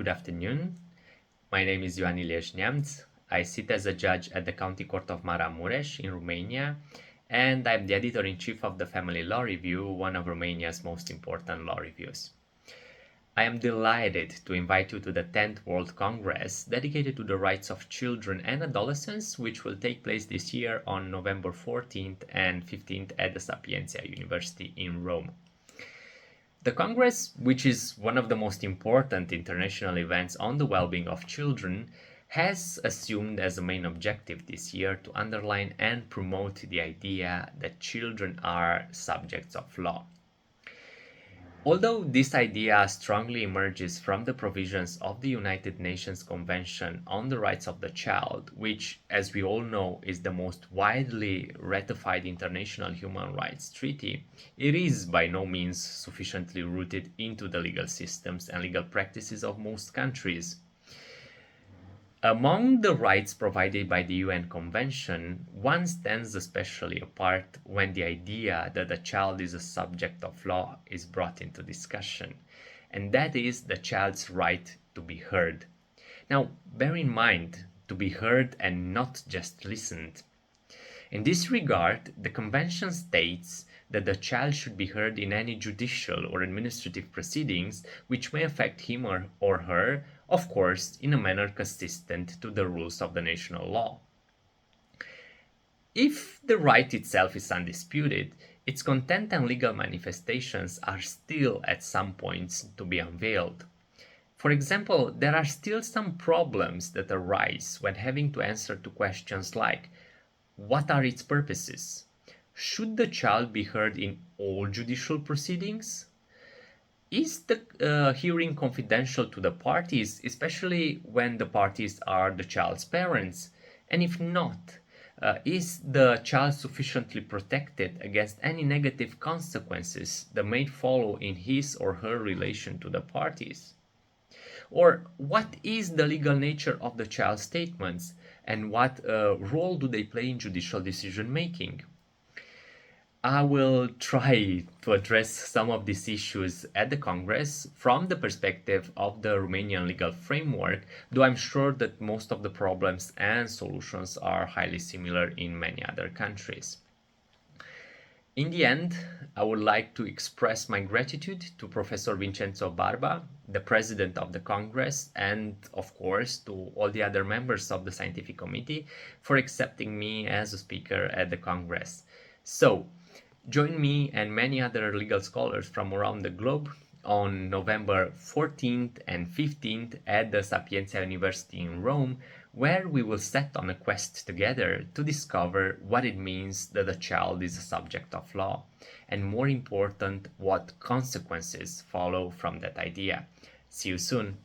Good afternoon. My name is Ioan Neamt. I sit as a judge at the County Court of Maramuresh in Romania, and I'm the editor-in-chief of the Family Law Review, one of Romania's most important law reviews. I am delighted to invite you to the 10th World Congress dedicated to the rights of children and adolescents, which will take place this year on November 14th and 15th at the Sapienza University in Rome. The Congress, which is one of the most important international events on the well-being of children, has assumed as a main objective this year to underline and promote the idea that children are subjects of law. Although this idea strongly emerges from the provisions of the United Nations Convention on the Rights of the Child, which, as we all know, is the most widely ratified international human rights treaty, it is by no means sufficiently rooted into the legal systems and legal practices of most countries. Among the rights provided by the UN Convention, one stands especially apart when the idea that a child is a subject of law is brought into discussion, and that is the child's right to be heard. Now, bear in mind, to be heard and not just listened. In this regard, the Convention states that the child should be heard in any judicial or administrative proceedings which may affect him or her, of course, in a manner consistent to the rules of the national law. If the right itself is undisputed, its content and legal manifestations are still at some points to be unveiled. For example, there are still some problems that arise when having to answer to questions like, what are its purposes? Should the child be heard in all judicial proceedings? Is the hearing confidential to the parties, especially when the parties are the child's parents? And if not, is the child sufficiently protected against any negative consequences that may follow in his or her relation to the parties? Or what is the legal nature of the child's statements, and what role do they play in judicial decision making? I will try to address some of these issues at the Congress from the perspective of the Romanian legal framework, though I'm sure that most of the problems and solutions are highly similar in many other countries. In the end, I would like to express my gratitude to Professor Vincenzo Barba, the President of the Congress, and of course to all the other members of the Scientific Committee for accepting me as a speaker at the Congress. So, join me and many other legal scholars from around the globe on November 14th and 15th at the Sapienza University in Rome, where we will set on a quest together to discover what it means that a child is a subject of law, and more important, what consequences follow from that idea. See you soon.